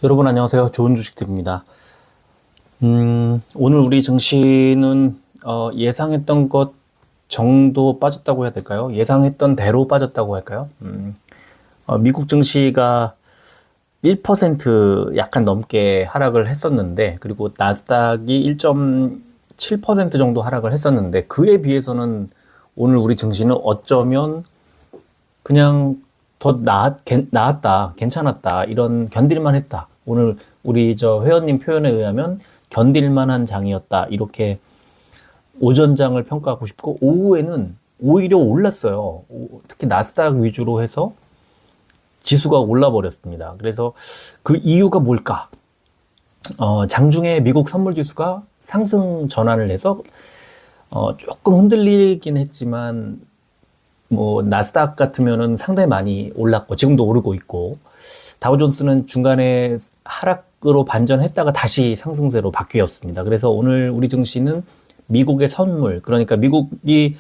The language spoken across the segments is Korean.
여러분 안녕하세요. 좋은 주식TV입니다. 오늘 우리 증시는 예상했던 것 정도 빠졌다고 해야 될까요? 예상했던 대로 빠졌다고 할까요? 미국 증시가 1% 약간 넘게 하락을 했었는데, 그리고 나스닥이 1.7% 정도 하락을 했었는데, 그에 비해서는 오늘 우리 증시는 어쩌면 그냥 더 나았다, 괜찮았다, 이런 견딜만 했다. 오늘 우리 회원님 표현에 의하면 견딜만한 장이었다. 이렇게 오전장을 평가하고 싶고, 오후에는 오히려 올랐어요. 특히 나스닥 위주로 해서 지수가 올라버렸습니다. 그래서 그 이유가 뭘까? 장중에 미국 선물 지수가 상승 전환을 해서 조금 흔들리긴 했지만, 나스닥 같으면은 상당히 많이 올랐고, 지금도 오르고 있고, 다우존스는 중간에 하락으로 반전했다가 다시 상승세로 바뀌었습니다. 그래서 오늘 우리 증시는 미국의 선물, 그러니까 미국이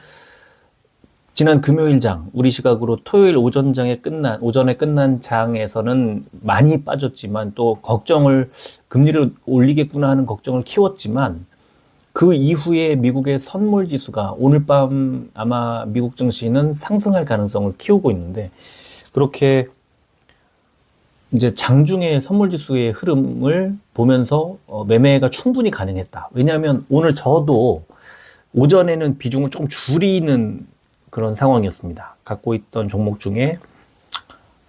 지난 금요일장, 우리 시각으로 토요일 오전에 끝난 장에서는 많이 빠졌지만, 또 금리를 올리겠구나 하는 걱정을 키웠지만, 그 이후에 미국의 선물 지수가 오늘 밤 아마 미국 증시는 상승할 가능성을 키우고 있는데, 그렇게 이제 장중에 선물 지수의 흐름을 보면서 매매가 충분히 가능했다. 왜냐하면 오늘 저도 오전에는 비중을 조금 줄이는 그런 상황이었습니다. 갖고 있던 종목 중에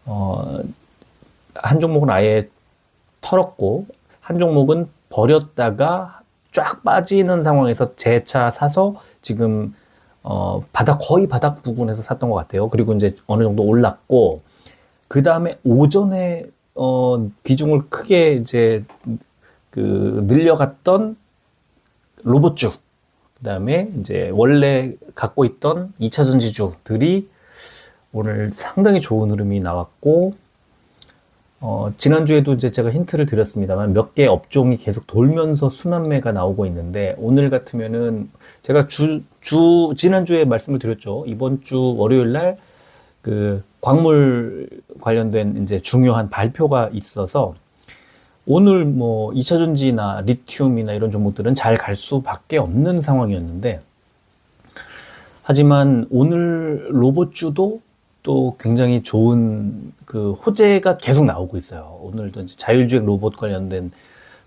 한 종목은 아예 털었고, 한 종목은 버렸다가 쫙 빠지는 상황에서 재차 사서 지금 거의 바닥 부근에서 샀던 것 같아요. 그리고 이제 어느 정도 올랐고, 그 다음에 오전에 비중을 크게 이제 늘려갔던 로봇주, 그 다음에 이제 원래 갖고 있던 2차 전지주들이 오늘 상당히 좋은 흐름이 나왔고, 지난주에도 이제 제가 힌트를 드렸습니다만 몇 개 업종이 계속 돌면서 순환매가 나오고 있는데, 오늘 같으면은 제가 지난주에 말씀을 드렸죠. 이번 주 월요일 날 광물 관련된 이제 중요한 발표가 있어서 오늘 2차 전지나 리튬이나 이런 종목들은 잘 갈 수밖에 없는 상황이었는데, 하지만 오늘 로봇주도 또 굉장히 좋은 호재가 계속 나오고 있어요. 오늘도 이제 자율주행 로봇 관련된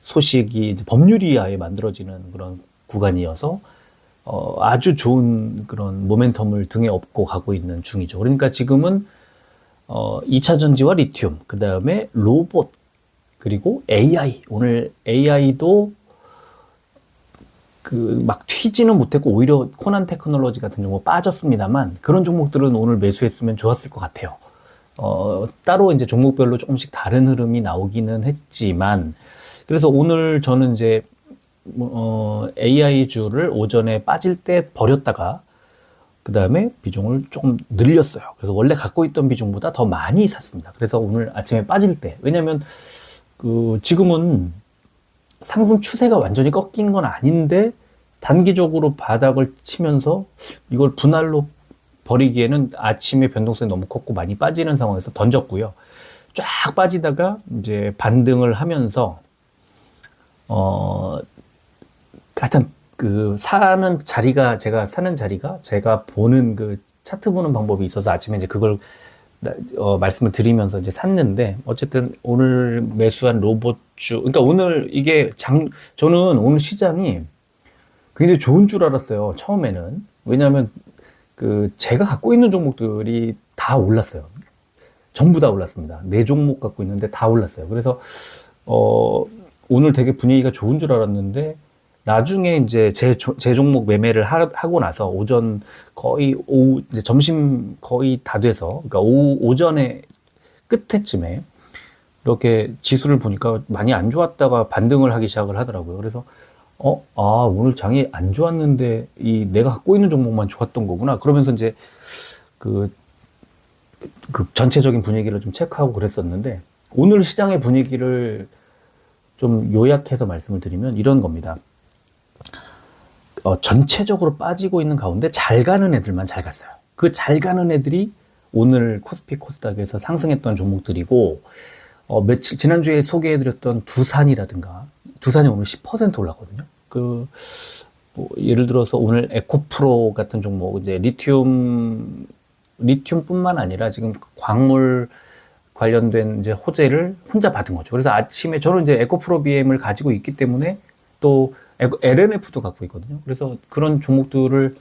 소식이 이제 법률이 아예 만들어지는 그런 구간이어서 아주 좋은 그런 모멘텀을 등에 업고 가고 있는 중이죠. 그러니까 지금은 2차 전지와 리튬, 그 다음에 로봇, 그리고 AI. 오늘 AI도 막 튀지는 못했고 오히려 코난 테크놀로지 같은 종목 빠졌습니다만, 그런 종목들은 오늘 매수했으면 좋았을 것 같아요. 따로 이제 종목별로 조금씩 다른 흐름이 나오기는 했지만, 그래서 오늘 저는 이제 AI주를 오전에 빠질 때 버렸다가 그 다음에 비중을 조금 늘렸어요. 그래서 원래 갖고 있던 비중보다 더 많이 샀습니다. 그래서 오늘 아침에 빠질 때, 왜냐면 지금은 상승 추세가 완전히 꺾인 건 아닌데 단기적으로 바닥을 치면서 이걸 분할로 버리기에는 아침에 변동성이 너무 컸고 많이 빠지는 상황에서 던졌고요. 쫙 빠지다가 이제 반등을 하면서 하여튼 제가 사는 자리가 제가 보는 차트 보는 방법이 있어서 아침에 이제 그걸 말씀을 드리면서 이제 샀는데, 어쨌든 오늘 매수한 로봇주, 그러니까 오늘 저는 오늘 시장이 굉장히 좋은 줄 알았어요. 처음에는. 왜냐하면 제가 갖고 있는 종목들이 다 올랐어요. 전부 다 올랐습니다. 4종목 갖고 있는데 다 올랐어요. 그래서 오늘 되게 분위기가 좋은 줄 알았는데, 나중에 이제 제 종목 매매를 하고 나서 오전 거의 오후, 이제 점심 거의 다 돼서, 그러니까 오전에 끝에쯤에 이렇게 지수를 보니까 많이 안 좋았다가 반등을 하기 시작을 하더라고요. 그래서 오늘 장이 안 좋았는데 내가 갖고 있는 종목만 좋았던 거구나. 그러면서 이제 그 전체적인 분위기를 좀 체크하고 그랬었는데, 오늘 시장의 분위기를 좀 요약해서 말씀을 드리면 이런 겁니다. 전체적으로 빠지고 있는 가운데 잘 가는 애들만 잘 갔어요. 그 잘 가는 애들이 오늘 코스피 코스닥에서 상승했던 종목들이고, 지난주에 소개해드렸던 두산이 오늘 10% 올랐거든요. 예를 들어서 오늘 에코프로 같은 종목, 이제 리튬뿐만 아니라 지금 광물 관련된 이제 호재를 혼자 받은 거죠. 그래서 아침에 저는 이제 에코프로 BM을 가지고 있기 때문에 또 LNF도 갖고 있거든요. 그래서 그런 종목들을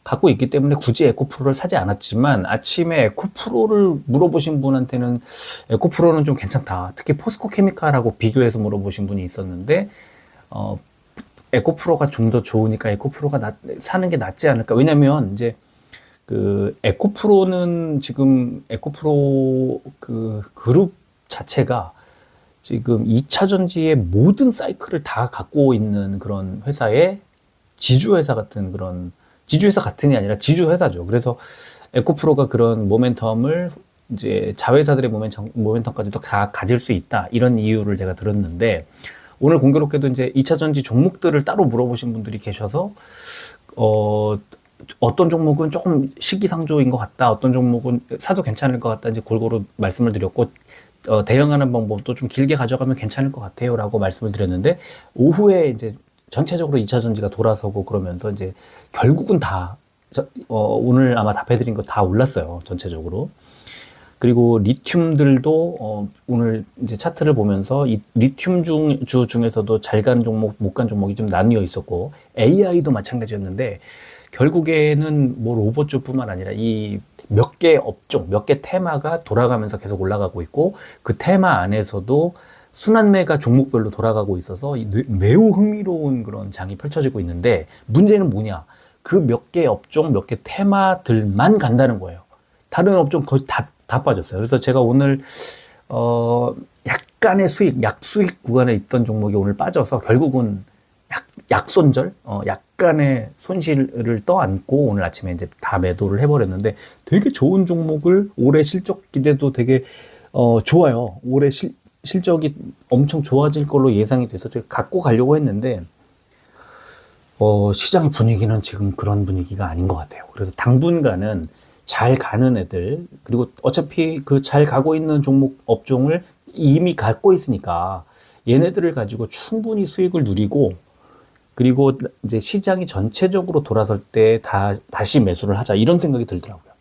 갖고 있기 때문에 굳이 에코프로를 사지 않았지만, 아침에 에코프로를 물어보신 분한테는 에코프로는 좀 괜찮다, 특히 포스코 케미칼하고 비교해서 물어보신 분이 있었는데, 에코프로가 좀 더 좋으니까 에코프로가 사는 게 낫지 않을까. 왜냐면 이제 에코프로는 지금 에코프로 그룹 자체가 지금 2차 전지의 모든 사이클을 다 갖고 있는 그런 회사의 지주회사 같은이 아니라 지주회사죠. 그래서 에코프로가 그런 모멘텀을 이제 자회사들의 모멘텀까지도 다 가질 수 있다, 이런 이유를 제가 들었는데, 오늘 공교롭게도 이제 2차 전지 종목들을 따로 물어보신 분들이 계셔서, 어떤 종목은 조금 시기상조인 것 같다, 어떤 종목은 사도 괜찮을 것 같다, 이제 골고루 말씀을 드렸고, 대응하는 방법도 좀 길게 가져가면 괜찮을 것 같아요 라고 말씀을 드렸는데, 오후에 이제 전체적으로 2차 전지가 돌아서고 그러면서 이제 결국은 오늘 아마 답해드린 거 다 올랐어요, 전체적으로. 그리고 리튬들도 오늘 이제 차트를 보면서 이 리튬 주 중에서도 잘 가는 종목, 못 가는 종목이 좀 나뉘어 있었고, AI도 마찬가지였는데, 결국에는 뭐 로봇주뿐만 아니라 이 몇 개 업종, 몇 개 테마가 돌아가면서 계속 올라가고 있고, 그 테마 안에서도 순환매가 종목별로 돌아가고 있어서 매우 흥미로운 그런 장이 펼쳐지고 있는데, 문제는 뭐냐? 그 몇 개 업종, 몇 개 테마들만 간다는 거예요. 다른 업종 거의 다 빠졌어요. 그래서 제가 오늘 약간의 약수익 구간에 있던 종목이 오늘 빠져서 결국은 약손절, 약간의 손실을 떠안고 오늘 아침에 이제 다 매도를 해버렸는데, 되게 좋은 종목을, 올해 실적 기대도 되게 좋아요. 올해 실적이 엄청 좋아질 걸로 예상이 돼서 제가 갖고 가려고 했는데, 시장의 분위기는 지금 그런 분위기가 아닌 것 같아요. 그래서 당분간은 잘 가는 애들, 그리고 어차피 그 잘 가고 있는 종목 업종을 이미 갖고 있으니까 얘네들을 가지고 충분히 수익을 누리고, 그리고 이제 시장이 전체적으로 돌아설 때 다시 매수를 하자, 이런 생각이 들더라고요.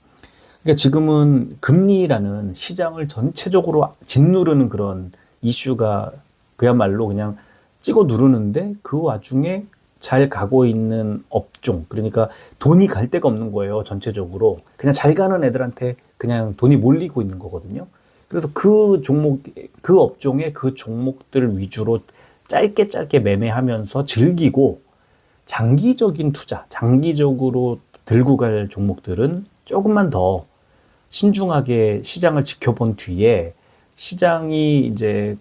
그러니까 지금은 금리라는 시장을 전체적으로 짓누르는 그런 이슈가 그야말로 그냥 찍어 누르는데, 그 와중에 잘 가고 있는 업종, 그러니까 돈이 갈 데가 없는 거예요. 전체적으로 그냥 잘 가는 애들한테 그냥 돈이 몰리고 있는 거거든요. 그래서 그 업종의 그 종목들 위주로 짧게 매매하면서 즐기고, 장기적인 투자, 장기적으로 들고 갈 종목들은 조금만 더 신중하게 시장을 지켜본 뒤에, 시장이 이제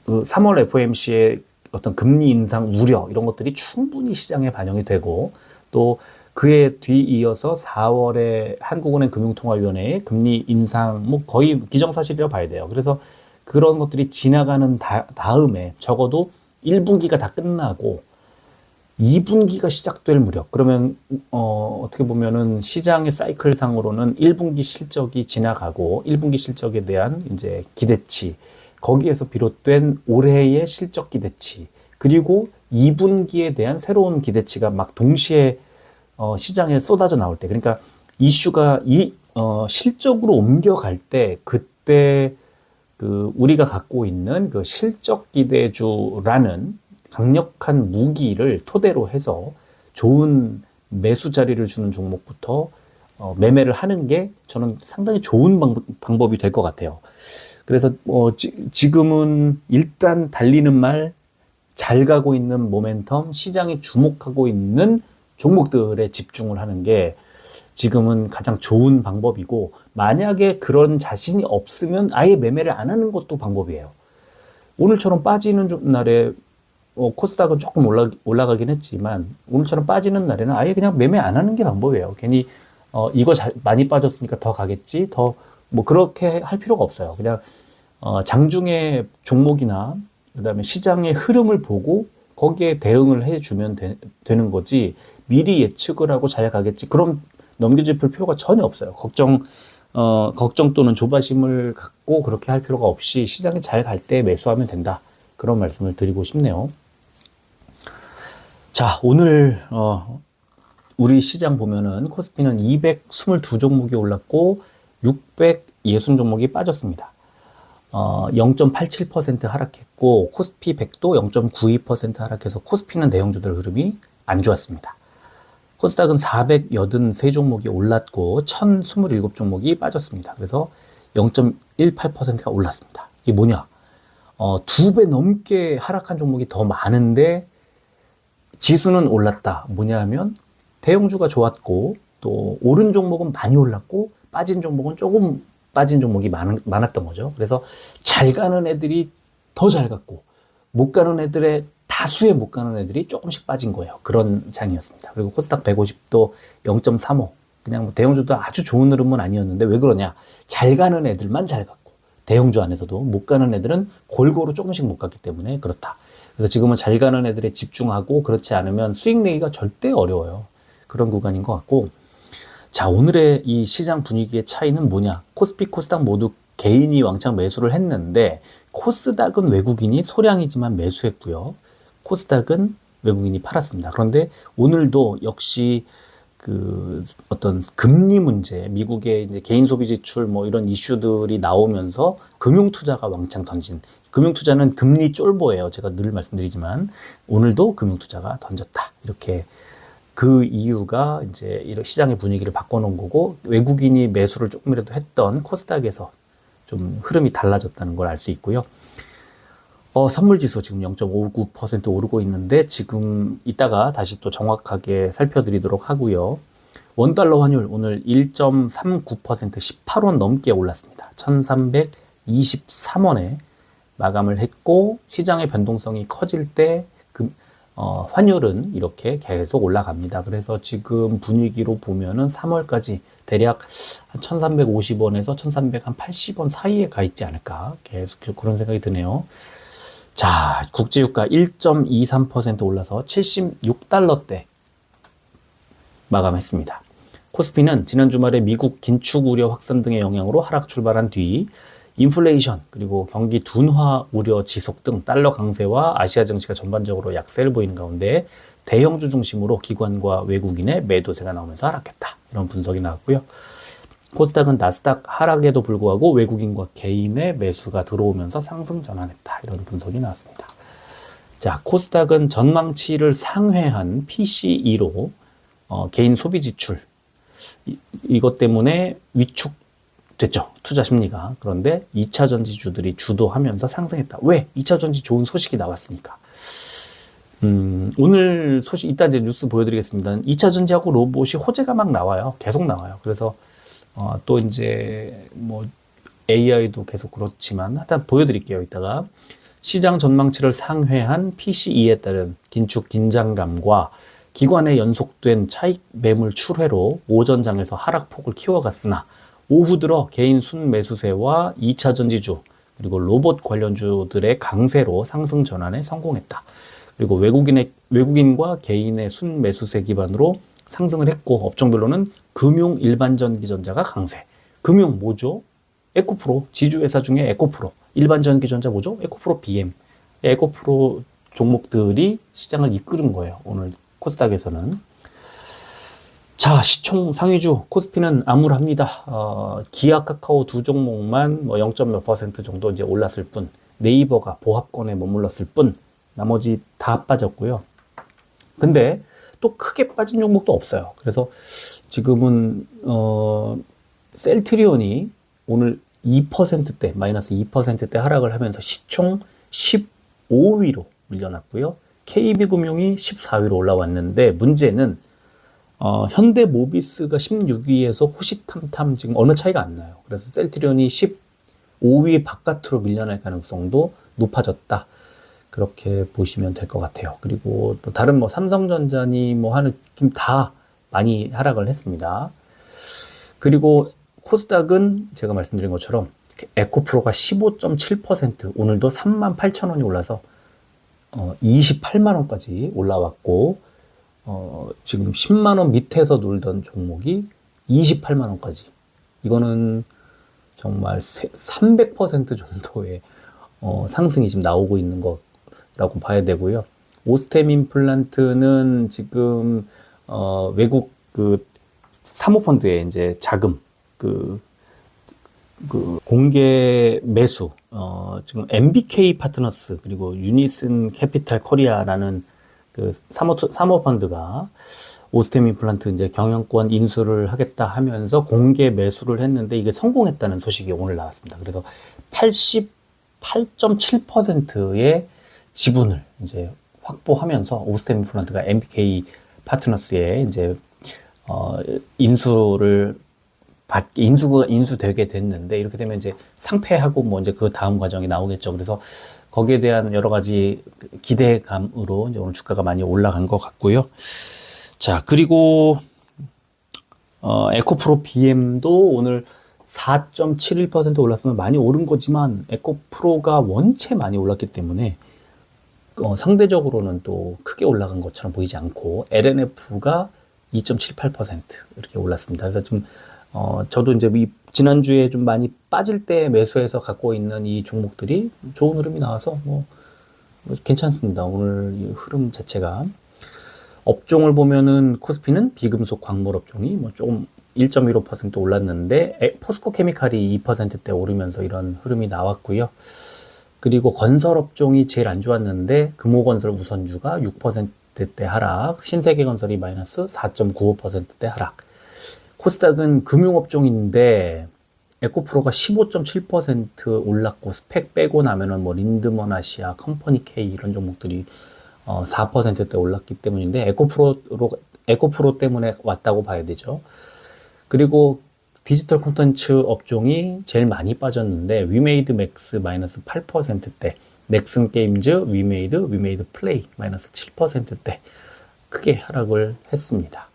3월 FOMC의 어떤 금리 인상 우려, 이런 것들이 충분히 시장에 반영이 되고, 또 그에 뒤이어서 4월에 한국은행 금융통화위원회의 금리 인상, 뭐 거의 기정사실이라고 봐야 돼요. 그래서 그런 것들이 지나가는 다음에 적어도 1분기가 다 끝나고 2분기가 시작될 무렵, 그러면 어떻게 보면은 시장의 사이클 상으로는 1분기 실적이 지나가고 1분기 실적에 대한 이제 기대치, 거기에서 비롯된 올해의 실적 기대치, 그리고 2분기에 대한 새로운 기대치가 막 동시에 시장에 쏟아져 나올 때, 그러니까 이슈가 실적으로 옮겨갈 때, 그때 우리가 갖고 있는 그 실적 기대주라는 강력한 무기를 토대로 해서 좋은 매수 자리를 주는 종목부터 매매를 하는 게 저는 상당히 좋은 방법이 될 것 같아요. 그래서 지금은 일단 달리는 말, 잘 가고 있는 모멘텀, 시장이 주목하고 있는 종목들에 집중을 하는 게 지금은 가장 좋은 방법이고, 만약에 그런 자신이 없으면 아예 매매를 안 하는 것도 방법이에요. 오늘처럼 빠지는 날에 코스닥은 조금 올라가긴 했지만, 오늘처럼 빠지는 날에는 아예 그냥 매매 안 하는 게 방법이에요. 괜히 이거 많이 빠졌으니까 더 가겠지, 더 뭐 그렇게 할 필요가 없어요. 그냥 장중에 종목이나 그다음에 시장의 흐름을 보고 거기에 대응을 해주면 되는 거지, 미리 예측을 하고 잘 가겠지, 그럼 넘겨짚을 필요가 전혀 없어요. 걱정 걱정 또는 조바심을 갖고 그렇게 할 필요가 없이 시장이 잘 갈 때 매수하면 된다. 그런 말씀을 드리고 싶네요. 자, 오늘 우리 시장 보면은 코스피는 222종목이 올랐고 660 종목이 빠졌습니다. 0.87% 하락했고 코스피 100도 0.92% 하락해서 코스피는 대형주들 흐름이 안 좋았습니다. 코스닥은 483종목이 올랐고 1027종목이 빠졌습니다. 그래서 0.18%가 올랐습니다. 이게 뭐냐? 2배 넘게 하락한 종목이 더 많은데 지수는 올랐다. 뭐냐 하면 대형주가 좋았고 또 오른 종목은 많이 올랐고 빠진 종목은 조금 빠진 종목이 많았던 거죠. 그래서 잘 가는 애들이 더 잘 갔고 못 가는 애들의 다수의 못 가는 애들이 조금씩 빠진 거예요. 그런 장이었습니다. 그리고 코스닥 150도 0.35 그냥 뭐 대형주도 아주 좋은 흐름은 아니었는데 왜 그러냐? 잘 가는 애들만 잘 갔고 대형주 안에서도 못 가는 애들은 골고루 조금씩 못 갔기 때문에 그렇다. 그래서 지금은 잘 가는 애들에 집중하고 그렇지 않으면 수익 내기가 절대 어려워요. 그런 구간인 것 같고 자, 오늘의 이 시장 분위기의 차이는 뭐냐? 코스피, 코스닥 모두 개인이 왕창 매수를 했는데 코스닥은 외국인이 소량이지만 매수했고요. 코스닥은 외국인이 팔았습니다. 그런데 오늘도 역시 그 어떤 금리 문제, 미국의 이제 개인 소비 지출 뭐 이런 이슈들이 나오면서 금융 투자가 왕창 던진 금융 투자는 금리 쫄보예요. 제가 늘 말씀드리지만 오늘도 금융 투자가 던졌다. 이렇게 그 이유가 이제 이런 시장의 분위기를 바꿔놓은 거고 외국인이 매수를 조금이라도 했던 코스닥에서 좀 흐름이 달라졌다는 걸 알 수 있고요. 선물지수 지금 0.59% 오르고 있는데 지금 이따가 다시 또 정확하게 살펴드리도록 하고요. 원달러 환율 오늘 1.39% 18원 넘게 올랐습니다. 1323원에 마감을 했고 시장의 변동성이 커질 때 환율은 이렇게 계속 올라갑니다. 그래서 지금 분위기로 보면은 3월까지 대략 한 1350원에서 1380원 사이에 가 있지 않을까 계속 그런 생각이 드네요. 자, 국제유가 1.23% 올라서 76달러대 마감했습니다. 코스피는 지난 주말에 미국 긴축 우려 확산 등의 영향으로 하락 출발한 뒤 인플레이션 그리고 경기 둔화 우려 지속 등 달러 강세와 아시아 증시가 전반적으로 약세를 보이는 가운데 대형주 중심으로 기관과 외국인의 매도세가 나오면서 하락했다. 이런 분석이 나왔고요. 코스닥은 나스닥 하락에도 불구하고 외국인과 개인의 매수가 들어오면서 상승 전환했다. 이런 분석이 나왔습니다. 자, 코스닥은 전망치를 상회한 PCE로 개인 소비 지출 이것 때문에 위축됐죠. 투자 심리가. 그런데 2차 전지주들이 주도하면서 상승했다. 왜? 2차 전지 좋은 소식이 나왔으니까. 오늘 소식 이따 이제 뉴스 보여드리겠습니다. 2차 전지하고 로봇이 호재가 막 나와요. 계속 나와요. 그래서 또 이제 뭐 AI도 계속 그렇지만 하여튼 보여드릴게요. 이따가 시장 전망치를 상회한 PCE에 따른 긴축 긴장감과 기관의 연속된 차익 매물 출회로 오전장에서 하락폭을 키워갔으나 오후 들어 개인 순매수세와 2차 전지주 그리고 로봇 관련주들의 강세로 상승 전환에 성공했다. 그리고 외국인과 개인의 순매수세 기반으로 상승을 했고 업종별로는 금융 일반 전기전자가 강세. 금융 뭐죠? 에코프로 지주회사 중에 에코프로 일반 전기전자 뭐죠? 에코프로 BM 에코프로 종목들이 시장을 이끄는 거예요. 오늘 코스닥에서는. 자, 시총 상위주 코스피는 암울합니다. 기아 카카오 두 종목만 뭐 0.몇 % 정도 이제 올랐을 뿐, 네이버가 보합권에 머물렀을 뿐, 나머지 다 빠졌고요. 근데 또 크게 빠진 종목도 없어요. 그래서 지금은 셀트리온이 오늘 2%대 마이너스 2%대 하락을 하면서 시총 15위로 밀려났고요. KB금융이 14위로 올라왔는데 문제는 현대모비스가 16위에서 호시탐탐 지금 어느 차이가 안 나요. 그래서 셀트리온이 15위 바깥으로 밀려날 가능성도 높아졌다. 그렇게 보시면 될 것 같아요. 그리고 또 다른 뭐 삼성전자니 뭐 하는 좀 다 많이 하락을 했습니다. 그리고 코스닥은 제가 말씀드린 것처럼 에코프로가 15.7% 오늘도 38,000원이 올라서 28만 원까지 올라왔고 지금 10만 원 밑에서 놀던 종목이 28만 원까지 이거는 정말 300% 정도의 상승이 지금 나오고 있는 거라고 봐야 되고요. 오스템 임플란트는 지금 외국 그 사모펀드의 이제 자금 공개 매수 지금 MBK 파트너스 그리고 유니슨 캐피탈 코리아라는 그 사모펀드가 오스템 임플란트 이제 경영권 인수를 하겠다 하면서 공개 매수를 했는데 이게 성공했다는 소식이 오늘 나왔습니다. 그래서 88.7%의 지분을 이제 확보하면서 오스템 임플란트가 MBK 파트너스에 이제 인수되게 됐는데, 이렇게 되면 이제 상폐하고 뭐 이제 그 다음 과정이 나오겠죠. 그래서 거기에 대한 여러 가지 기대감으로 이제 오늘 주가가 많이 올라간 것 같고요. 자, 그리고 에코프로 BM도 오늘 4.71% 올랐으면 많이 오른 거지만 에코프로가 원체 많이 올랐기 때문에 상대적으로는 또 크게 올라간 것처럼 보이지 않고 LNF가 2.78% 이렇게 올랐습니다. 그래서 좀 저도 이제 지난주에 좀 많이 빠질 때 매수해서 갖고 있는 이 종목들이 좋은 흐름이 나와서 뭐 괜찮습니다. 오늘 이 흐름 자체가. 업종을 보면은 코스피는 비금속 광물 업종이 뭐 조금 1.15% 올랐는데 포스코 케미칼이 2%대 오르면서 이런 흐름이 나왔고요. 그리고 건설 업종이 제일 안 좋았는데 금호건설 우선주가 6%대 하락, 신세계건설이 마이너스 4.95%대 하락. 코스닥은 금융업종인데 에코프로가 15.7% 올랐고, 스펙 빼고 나면은 뭐 린드먼 아시아, 컴퍼니 K 이런 종목들이 4%대 올랐기 때문인데 에코프로 때문에 왔다고 봐야 되죠. 그리고 디지털 콘텐츠 업종이 제일 많이 빠졌는데 위메이드 맥스 마이너스 8%대, 넥슨 게임즈, 위메이드 플레이 마이너스 7%대 크게 하락을 했습니다.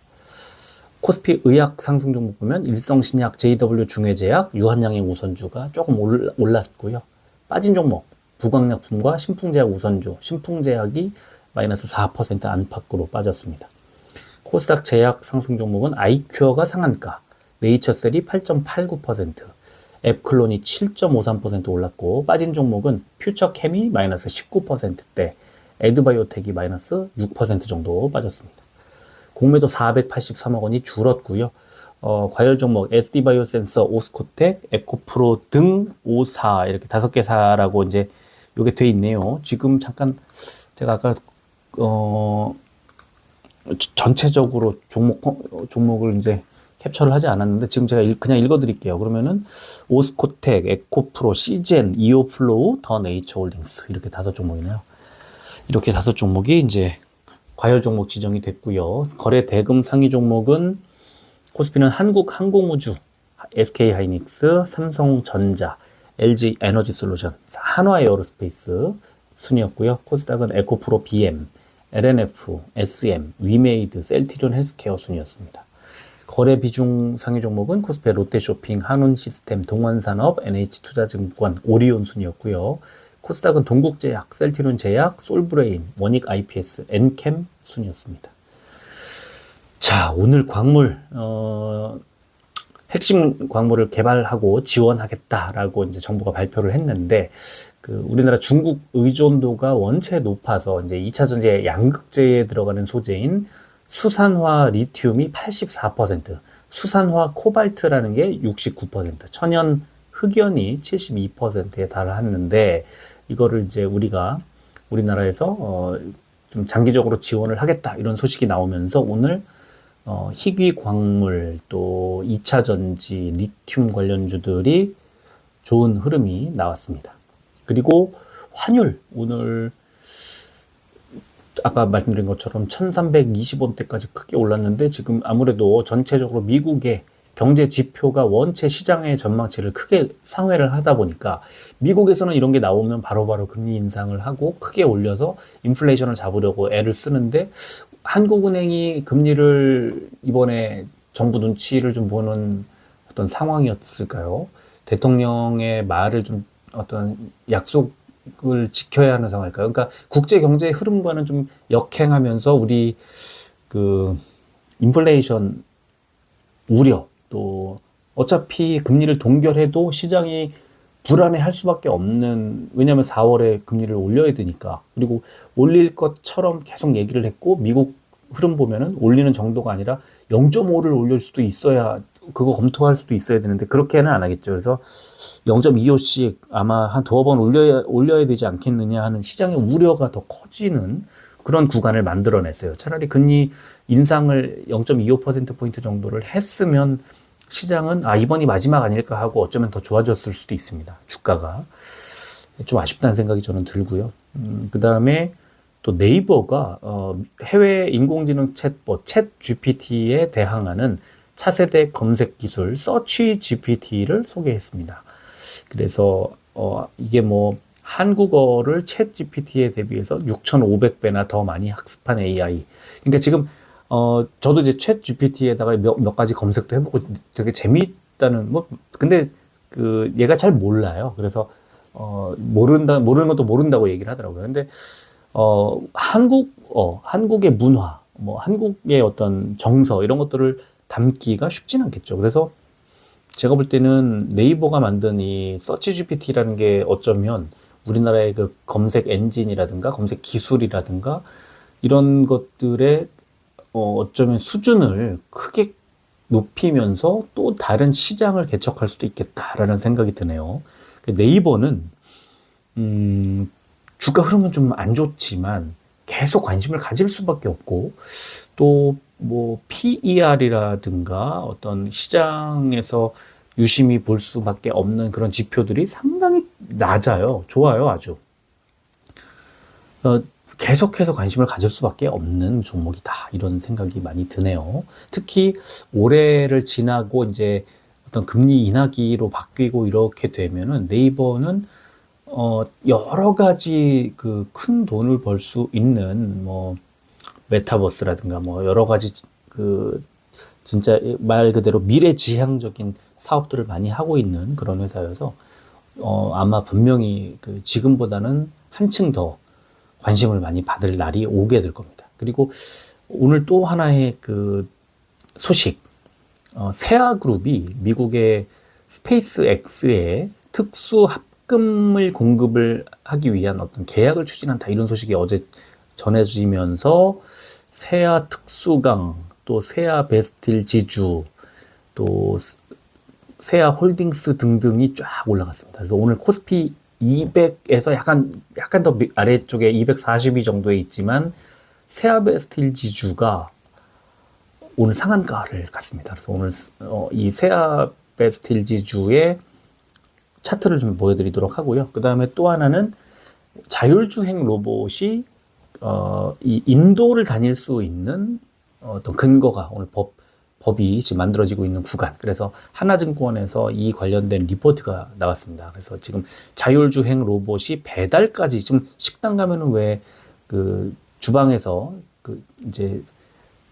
코스피 의약 상승 종목 보면 일성신약, JW 중해제약, 유한양행 우선주가 조금 올랐고요. 빠진 종목 부광약품과 신풍제약 우선주, 신풍제약이 마이너스 4% 안팎으로 빠졌습니다. 코스닥 제약 상승 종목은 아이큐어가 상한가, 네이처셀이 8.89%, 앱클론이 7.53% 올랐고, 빠진 종목은 퓨처케미 마이너스 19%대, 에드바이오텍이 마이너스 6% 정도 빠졌습니다. 공매도 483억 원이 줄었고요. 과열 종목 SD바이오센서, 오스코텍, 에코프로 등 5사 이렇게 5개사라고 이제 요게 돼 있네요. 지금 잠깐 제가 아까 전체적으로 종목을 이제 캡처를 하지 않았는데 지금 제가 그냥 읽어드릴게요. 그러면은 오스코텍, 에코프로, 시젠, 이오플로우, 더 네이처홀딩스 이렇게 5종목이네요. 이렇게 5종목이 이제 과열 종목 지정이 됐고요. 거래 대금 상위 종목은 코스피는 한국항공우주, SK하이닉스, 삼성전자, LG 에너지솔루션, 한화에어로스페이스 순이었고요. 코스닥은 에코프로 BM, LNF, SM, 위메이드, 셀트리온 헬스케어 순이었습니다. 거래 비중 상위 종목은 코스피 롯데쇼핑, 한운시스템, 동원산업, NH투자증권, 오리온 순이었고요. 코스닥은 동국제약, 셀트리온 제약, 솔브레인, 원익 IPS, 엔캠 순이었습니다. 자, 오늘 광물 핵심 광물을 개발하고 지원하겠다라고 이제 정부가 발표를 했는데, 우리나라 중국 의존도가 원체 높아서 이제 2차 전지의 양극재에 들어가는 소재인 수산화 리튬이 84%, 수산화 코발트라는 게 69%, 천연 흑연이 72%에 달하는데, 이거를 이제 우리나라에서 좀 장기적으로 지원을 하겠다 이런 소식이 나오면서 오늘 희귀 광물 또 2차 전지 리튬 관련주들이 좋은 흐름이 나왔습니다. 그리고 환율 오늘 아까 말씀드린 것처럼 1320원대까지 크게 올랐는데, 지금 아무래도 전체적으로 미국의 경제 지표가 원체 시장의 전망치를 크게 상회를 하다 보니까 미국에서는 이런 게 나오면 바로바로 금리 인상을 하고 크게 올려서 인플레이션을 잡으려고 애를 쓰는데, 한국은행이 금리를 이번에 정부 눈치를 좀 보는 어떤 상황이었을까요? 대통령의 말을 좀 어떤 약속을 지켜야 하는 상황일까요? 그러니까 국제 경제 흐름과는 좀 역행하면서 우리 인플레이션 우려, 또 어차피 금리를 동결해도 시장이 불안해할 수밖에 없는, 왜냐하면 4월에 금리를 올려야 되니까. 그리고 올릴 것처럼 계속 얘기를 했고, 미국 흐름 보면은 올리는 정도가 아니라 0.5를 올릴 수도 있어야, 그거 검토할 수도 있어야 되는데 그렇게는 안 하겠죠. 그래서 0.25씩 아마 한 두어 번 올려야 되지 않겠느냐 하는 시장의 우려가 더 커지는 그런 구간을 만들어냈어요. 차라리 금리 인상을 0.25%포인트 정도를 했으면 시장은 이번이 마지막 아닐까 하고 어쩌면 더 좋아졌을 수도 있습니다. 주가가. 좀 아쉽다는 생각이 저는 들고요. 그 다음에 또 네이버가 해외 인공지능 챗봇 챗 GPT에 대항하는 차세대 검색 기술 서치 GPT를 소개했습니다. 그래서 이게 뭐 한국어를 챗 GPT에 대비해서 6,500배나 더 많이 학습한 AI. 그러니까 지금 저도 이제 챗 GPT에다가 몇 가지 검색도 해보고 되게 재미있다는, 근데 얘가 잘 몰라요. 그래서 모르는 것도 모른다고 얘기를 하더라고요. 근데 한국의 문화, 뭐 한국의 어떤 정서 이런 것들을 담기가 쉽진 않겠죠. 그래서 제가 볼 때는 네이버가 만든 이 서치 GPT라는 게 어쩌면 우리나라의 그 검색 엔진이라든가 검색 기술이라든가 이런 것들의 어쩌면 수준을 크게 높이면서 또 다른 시장을 개척할 수도 있겠다라는 생각이 드네요. 네이버는 주가 흐름은 좀 안 좋지만 계속 관심을 가질 수밖에 없고, 또 뭐 PER이라든가 어떤 시장에서 유심히 볼 수밖에 없는 그런 지표들이 상당히 낮아요. 좋아요, 아주. 계속해서 관심을 가질 수밖에 없는 종목이다. 이런 생각이 많이 드네요. 특히 올해를 지나고 이제 어떤 금리 인하기로 바뀌고 이렇게 되면은 네이버는 여러 가지 그 큰 돈을 벌 수 있는 뭐 메타버스라든가 뭐 여러 가지 그 진짜 말 그대로 미래지향적인 사업들을 많이 하고 있는 그런 회사여서 아마 분명히 그 지금보다는 한층 더 관심을 많이 받을 날이 오게 될 겁니다. 그리고 오늘 또 하나의 그 소식, 세아그룹이 미국의 스페이스 X에 특수 합금을 공급을 하기 위한 어떤 계약을 추진한다, 이런 소식이 어제 전해지면서 세아 특수강, 또 세아 베스틸 지주, 또 세아 홀딩스 등등이 쫙 올라갔습니다. 그래서 오늘 코스피 200에서 약간 더 아래쪽에 242 정도에 있지만 세아 베스틸 지주가 오늘 상한가를 갔습니다. 그래서 오늘 이 세아 베스틸 지주의 차트를 좀 보여드리도록 하고요. 그 다음에 또 하나는 자율주행 로봇이 이 인도를 다닐 수 있는 어떤 근거가 오늘 법이 지금 만들어지고 있는 구간. 그래서 하나증권에서 이 관련된 리포트가 나왔습니다. 그래서 지금 자율주행 로봇이 배달까지, 지금 식당 가면은 왜 그 주방에서 그 이제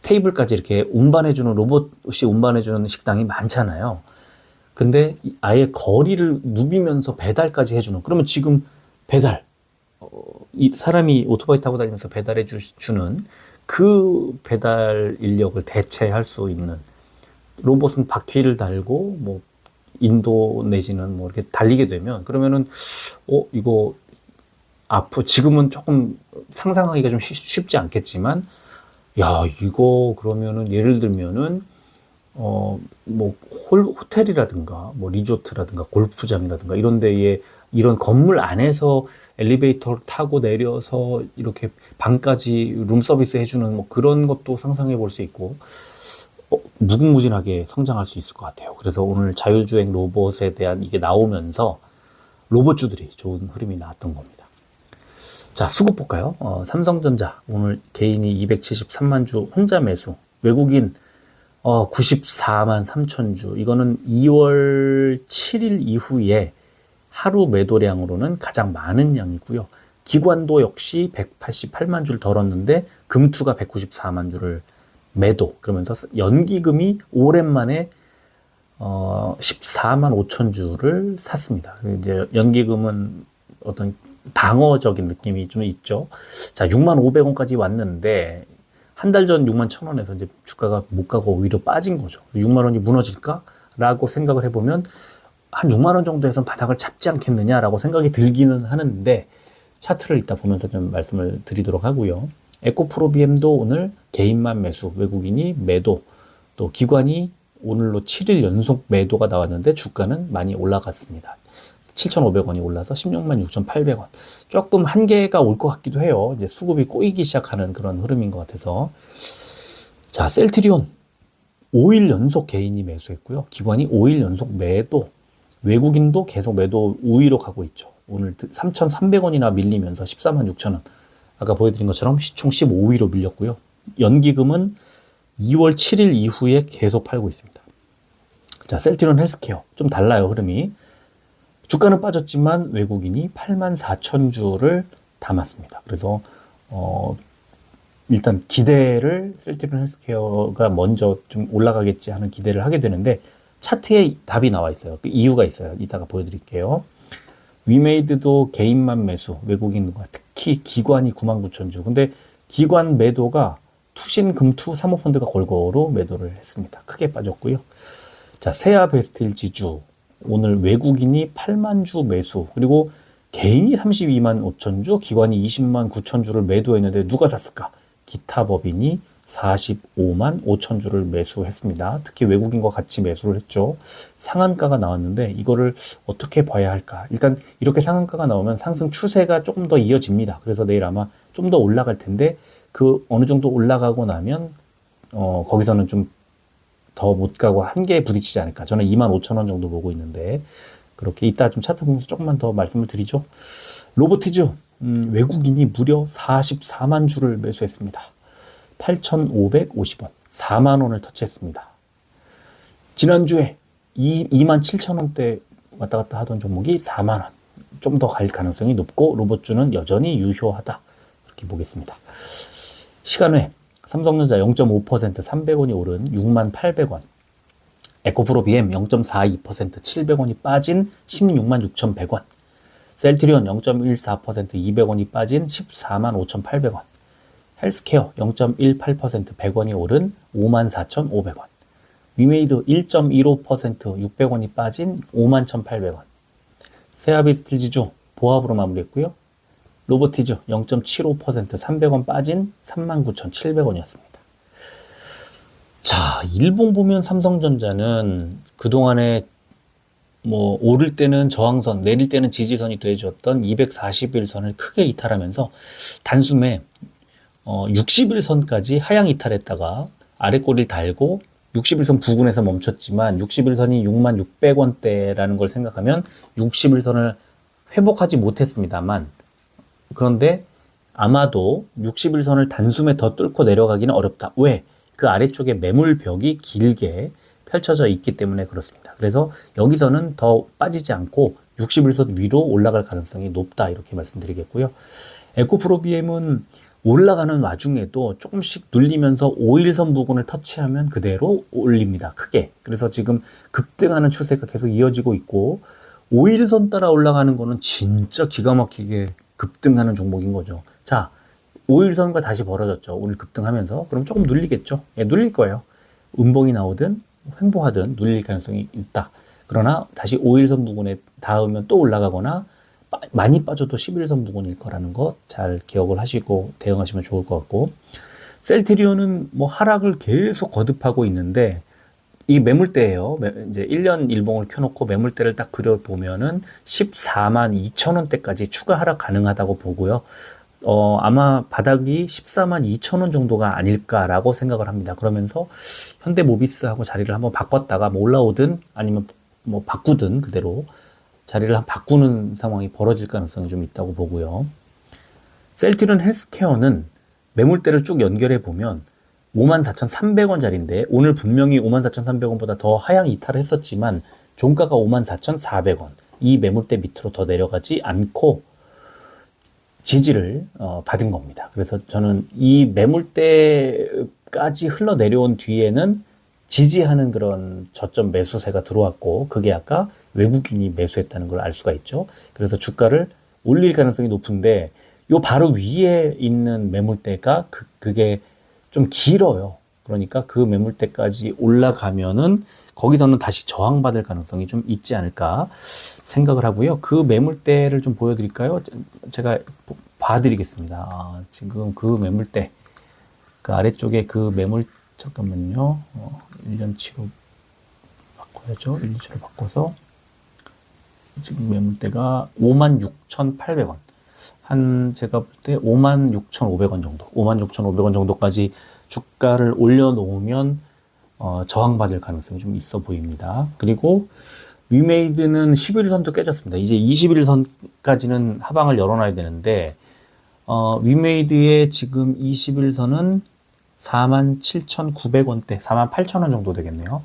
테이블까지 이렇게 운반해주는, 로봇이 운반해주는 식당이 많잖아요. 근데 아예 거리를 누비면서 배달까지 해주는, 그러면 지금 배달, 이 사람이 오토바이 타고 다니면서 배달해 주는 그 배달 인력을 대체할 수 있는 로봇은 바퀴를 달고 뭐 인도 내지는 뭐 이렇게 달리게 되면, 그러면은 이거 지금은 조금 상상하기가 좀 쉽지 않겠지만, 야, 이거 그러면은 예를 들면은 뭐 호텔이라든가 뭐 리조트라든가 골프장이라든가 이런 데에 이런 건물 안에서 엘리베이터를 타고 내려서 이렇게 방까지 룸 서비스 해주는 뭐 그런 것도 상상해 볼 수 있고, 무궁무진하게 성장할 수 있을 것 같아요. 그래서 오늘 자율주행 로봇에 대한 이게 나오면서 로봇주들이 좋은 흐름이 나왔던 겁니다. 자, 수급 볼까요? 삼성전자 오늘 개인이 273만 주 혼자 매수, 외국인 94만 3천 주. 이거는 2월 7일 이후에 하루 매도량으로는 가장 많은 양이고요. 기관도 역시 188만 주를 덜었는데 금투가 194만 주를 매도. 그러면서 연기금이 오랜만에 14만 5천 주를 샀습니다. 이제 연기금은 어떤 방어적인 느낌이 좀 있죠. 자, 6만 500원까지 왔는데 한 달 전 6만 1,000원에서 이제 주가가 못 가고 오히려 빠진 거죠. 6만 원이 무너질까? 라고 생각을 해보면 한 6만 원 정도에선 바닥을 잡지 않겠느냐라고 생각이 들기는 하는데, 차트를 이따 보면서 좀 말씀을 드리도록 하고요. 에코프로비엠도 오늘 개인만 매수, 외국인이 매도, 또 기관이 오늘로 7일 연속 매도가 나왔는데 주가는 많이 올라갔습니다. 7,500원이 올라서 166,800원. 조금 한계가 올 것 같기도 해요. 이제 수급이 꼬이기 시작하는 그런 흐름인 것 같아서. 자, 셀트리온 5일 연속 개인이 매수했고요. 기관이 5일 연속 매도, 외국인도 계속 매도 우위로 가고 있죠. 오늘 3,300원이나 밀리면서 146,000원. 아까 보여드린 것처럼 시총 15위로 밀렸고요. 연기금은 2월 7일 이후에 계속 팔고 있습니다. 자, 셀트리온 헬스케어 좀 달라요, 흐름이. 주가는 빠졌지만 외국인이 84,000주를 담았습니다. 그래서 일단 기대를 셀트리온 헬스케어가 먼저 좀 올라가겠지 하는 기대를 하게 되는데, 차트에 답이 나와 있어요. 그 이유가 있어요. 이따가 보여드릴게요. 위메이드도 개인만 매수, 외국인과 특히 기관이 99,000주. 근데 기관 매도가 투신금투 사모펀드가 골고루 매도를 했습니다. 크게 빠졌고요. 자, 세아베스틸 지주 오늘 외국인이 8만 주 매수, 그리고 개인이 32만 5천 주, 기관이 20만 9천 주를 매도했는데 누가 샀을까? 기타 법인이 45만 5천 주를 매수했습니다. 특히 외국인과 같이 매수를 했죠. 상한가가 나왔는데 이거를 어떻게 봐야 할까? 일단 이렇게 상한가가 나오면 상승 추세가 조금 더 이어집니다. 그래서 내일 아마 좀 더 올라갈 텐데, 그 어느 정도 올라가고 나면 거기서는 좀 더 못 가고 한계에 부딪히지 않을까. 저는 25,000원 정도 보고 있는데, 그렇게 이따 좀 차트 보면서 조금만 더 말씀을 드리죠. 로보티즈 외국인이 무려 44만 주를 매수했습니다. 8,550원, 4만 원을 터치했습니다. 지난주에 27,000원대 왔다 갔다 하던 종목이 4만 원, 좀 더 갈 가능성이 높고 로봇주는 여전히 유효하다, 이렇게 보겠습니다. 시간외 삼성전자 0.5% 300원이 오른 68,000원, 에코프로비엠 0.42% 700원이 빠진 166,100원, 셀트리온 0.14% 200원이 빠진 145,800원, 헬스케어 0.18% 100원이 오른 54,500원, 위메이드 1.15% 600원이 빠진 51,800원, 세아비스틸 지주 보합으로 마무리했고요. 로보티즈 0.75% 300원 빠진 39,700원이었습니다. 자, 일봉 보면 삼성전자는 그동안에 뭐 오를 때는 저항선, 내릴 때는 지지선이 돼줬던 241선을 크게 이탈하면서 단숨에 60일선까지 하향 이탈했다가 아래 꼬리를 달고 60일선 부근에서 멈췄지만, 60일선이 66,600원대라는 걸 생각하면 60일선을 회복하지 못했습니다만, 그런데 아마도 60일선을 단숨에 더 뚫고 내려가기는 어렵다. 왜? 그 아래쪽에 매물벽이 길게 펼쳐져 있기 때문에 그렇습니다. 그래서 여기서는 더 빠지지 않고 60일선 위로 올라갈 가능성이 높다, 이렇게 말씀드리겠고요. 에코프로비엠은 올라가는 와중에도 조금씩 눌리면서 5일선 부근을 터치하면 그대로 올립니다. 크게. 그래서 지금 급등하는 추세가 계속 이어지고 있고, 5일선 따라 올라가는 거는 진짜 기가 막히게 급등하는 종목인 거죠. 자, 5일선과 다시 벌어졌죠. 오늘 급등하면서. 그럼 조금 눌리겠죠. 예, 눌릴 거예요. 음봉이 나오든 횡보하든 눌릴 가능성이 있다. 그러나 다시 5일선 부근에 닿으면 또 올라가거나, 많이 빠져도 11선 부근일 거라는 거 잘 기억을 하시고 대응하시면 좋을 것 같고, 셀트리온은 뭐 하락을 계속 거듭하고 있는데, 이 매물대예요. 이제 1년 일봉을 켜놓고 매물대를 딱 그려보면은 142,000원대까지 추가 하락 가능하다고 보고요. 아마 바닥이 142,000원 정도가 아닐까라고 생각을 합니다. 그러면서 현대모비스하고 자리를 한번 바꿨다가 뭐 올라오든 아니면 뭐 바꾸든 그대로 자리를 바꾸는 상황이 벌어질 가능성이 좀 있다고 보고요. 셀트리온 헬스케어는 매물대를 쭉 연결해 보면 54,300원짜리인데 오늘 분명히 54,300원보다 더 하향 이탈을 했었지만 종가가 54,400원, 이 매물대 밑으로 더 내려가지 않고 지지를 받은 겁니다. 그래서 저는 이 매물대까지 흘러내려온 뒤에는 지지하는 그런 저점 매수세가 들어왔고, 그게 아까 외국인이 매수했다는 걸 알 수가 있죠. 그래서 주가를 올릴 가능성이 높은데, 요 바로 위에 있는 매물대가 그게 좀 길어요. 그러니까 그 매물대까지 올라가면은 거기서는 다시 저항받을 가능성이 좀 있지 않을까 생각을 하고요. 그 매물대를 좀 보여드릴까요? 제가 봐드리겠습니다. 지금 그 매물대, 그 아래쪽에 그 매물, 잠깐만요. 1년치로 바꿔야죠. 1년치로 바꿔서. 지금 매물대가 56,800원. 제가 볼 때 56,500원 정도. 56,500원 정도까지 주가를 올려놓으면, 저항받을 가능성이 좀 있어 보입니다. 그리고, 위메이드는 11선도 깨졌습니다. 이제 21선까지는 하방을 열어놔야 되는데, 위메이드의 지금 21선은 47,900원대, 48,000원 정도 되겠네요.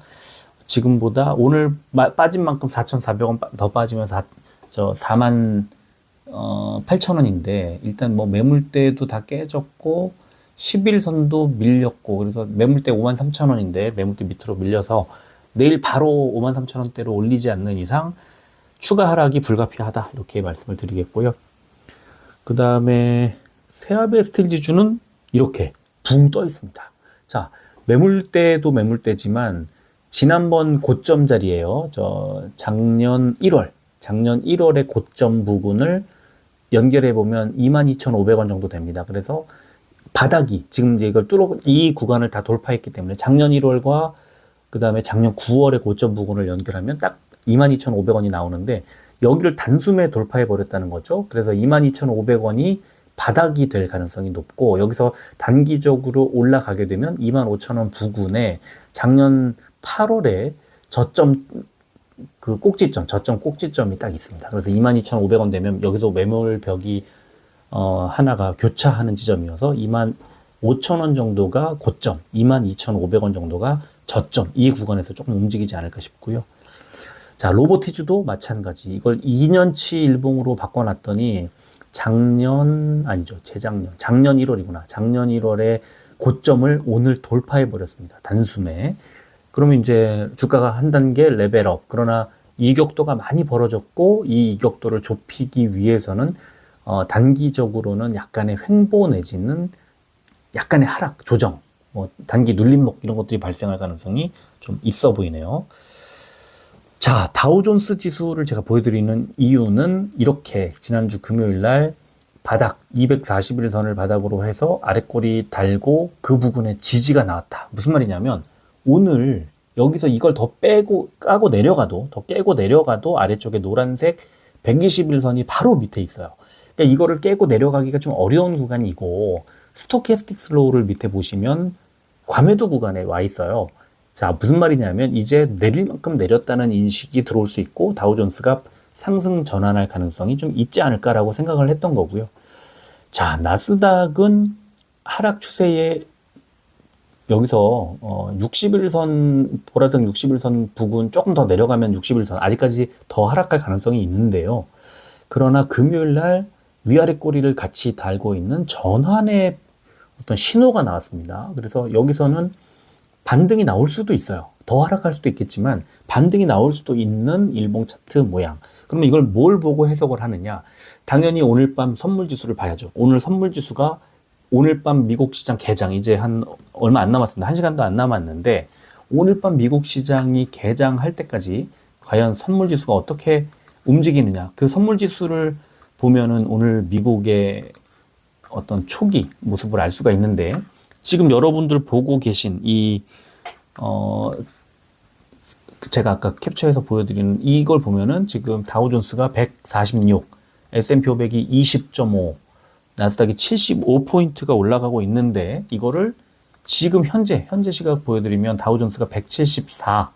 지금보다 오늘 빠진 만큼 4,400원 더 빠지면 48,000원인데, 일단 뭐 매물대도 다 깨졌고, 11선도 밀렸고, 그래서 매물대 53,000원인데, 매물대 밑으로 밀려서 내일 바로 53,000원대로 올리지 않는 이상 추가 하락이 불가피하다. 이렇게 말씀을 드리겠고요. 그 다음에 세아베 스틸 지주는 이렇게 붕 떠 있습니다. 자, 매물대도 매물대지만 지난번 고점 자리예요. 작년 1월의 고점 부분을 연결해 보면 22,500원 정도 됩니다. 그래서 바닥이 지금 이제 이걸 이 구간을 다 돌파했기 때문에 작년 1월과 그 다음에 작년 9월의 고점 부분을 연결하면 딱 22,500원이 나오는데 여기를 단숨에 돌파해 버렸다는 거죠. 그래서 22,500원이 바닥이 될 가능성이 높고 여기서 단기적으로 올라가게 되면 25,000원 부근에 작년 8월에 저점 꼭지점이 딱 있습니다. 그래서 22,500원 되면 여기서 매물벽이 하나가 교차하는 지점이어서 25,000원 정도가 고점, 22,500원 정도가 저점, 이 구간에서 조금 움직이지 않을까 싶고요. 자, 로보티즈도 마찬가지. 이걸 2년치 일봉으로 바꿔놨더니 작년 1월이구나. 작년 1월에 고점을 오늘 돌파해 버렸습니다. 단숨에. 그러면 이제 주가가 한 단계 레벨업. 그러나 이격도가 많이 벌어졌고 이 이격도를 좁히기 위해서는 단기적으로는 약간의 횡보 내지는 약간의 하락, 조정, 뭐 단기 눌림목 이런 것들이 발생할 가능성이 좀 있어 보이네요. 자, 다우존스 지수를 제가 보여드리는 이유는 이렇게 지난주 금요일 날 바닥 241선을 바닥으로 해서 아랫꼬리 달고 그 부분에 지지가 나왔다. 무슨 말이냐면 오늘 여기서 이걸 더 까고 내려가도 아래쪽에 노란색 121선이 바로 밑에 있어요. 그러니까 이거를 깨고 내려가기가 좀 어려운 구간이고 스토캐스틱 슬로우를 밑에 보시면 과매도 구간에 와 있어요. 자, 무슨 말이냐면 이제 내릴 만큼 내렸다는 인식이 들어올 수 있고 다우존스가 상승 전환할 가능성이 좀 있지 않을까라고 생각을 했던 거고요. 자, 나스닥은 하락 추세에 여기서 61선 보라색 61선 부근 조금 더 내려가면 61선 아직까지 더 하락할 가능성이 있는데요. 그러나 금요일 날 위아래 꼬리를 같이 달고 있는 전환의 어떤 신호가 나왔습니다. 그래서 여기서는 반등이 나올 수도 있어요. 더 하락할 수도 있겠지만 반등이 나올 수도 있는 일봉 차트 모양. 그러면 이걸 뭘 보고 해석을 하느냐? 당연히 오늘 밤 선물지수를 봐야죠. 오늘 선물지수가 오늘 밤 미국 시장 개장 이제 한 얼마 안 남았습니다. 1시간도 안 남았는데 오늘 밤 미국 시장이 개장할 때까지 과연 선물지수가 어떻게 움직이느냐? 그 선물지수를 보면은 오늘 미국의 어떤 초기 모습을 알 수가 있는데 지금 여러분들 보고 계신 제가 아까 캡처해서 보여드리는 이걸 보면은 지금 다우존스가 146, S&P 500이 20.5, 나스닥이 75포인트가 올라가고 있는데 이거를 지금 현재 시각 보여드리면 다우존스가 174,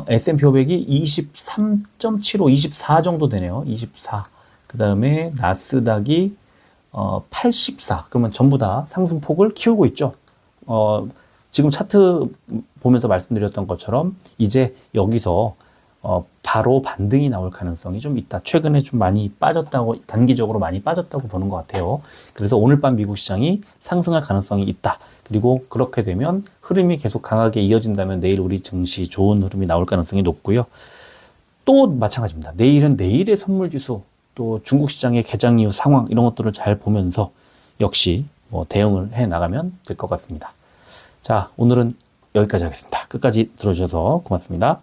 S&P 500이 23.75, 24 정도 되네요. 24. 그 다음에 나스닥이 84. 그러면 전부 다 상승폭을 키우고 있죠. 지금 차트 보면서 말씀드렸던 것처럼 이제 여기서 바로 반등이 나올 가능성이 좀 있다. 최근에 좀 많이 빠졌다고, 단기적으로 많이 빠졌다고 보는 것 같아요. 그래서 오늘 밤 미국 시장이 상승할 가능성이 있다. 그리고 그렇게 되면 흐름이 계속 강하게 이어진다면 내일 우리 증시 좋은 흐름이 나올 가능성이 높고요. 또 마찬가지입니다. 내일은 내일의 선물지수, 또 중국 시장의 개장 이후 상황 이런 것들을 잘 보면서 역시 뭐 대응을 해 나가면 될 것 같습니다. 자, 오늘은 여기까지 하겠습니다. 끝까지 들어주셔서 고맙습니다.